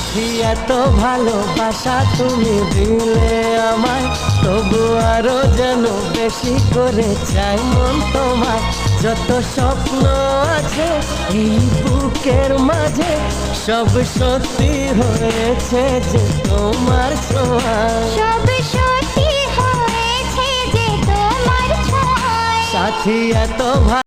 সাথী এত ভালোবাসা তুমি দিলে আমায়, তবু আরো যেন বেশি করে চাই মন তোমায়। যত স্বপ্ন আছে এই বুকের মাঝে, সব সত্যি হয়েছে যে তোমার ছোঁয়ায়। সব সত্যি হয়েছে যে তোমার ছোঁয়ায়। সাথী এত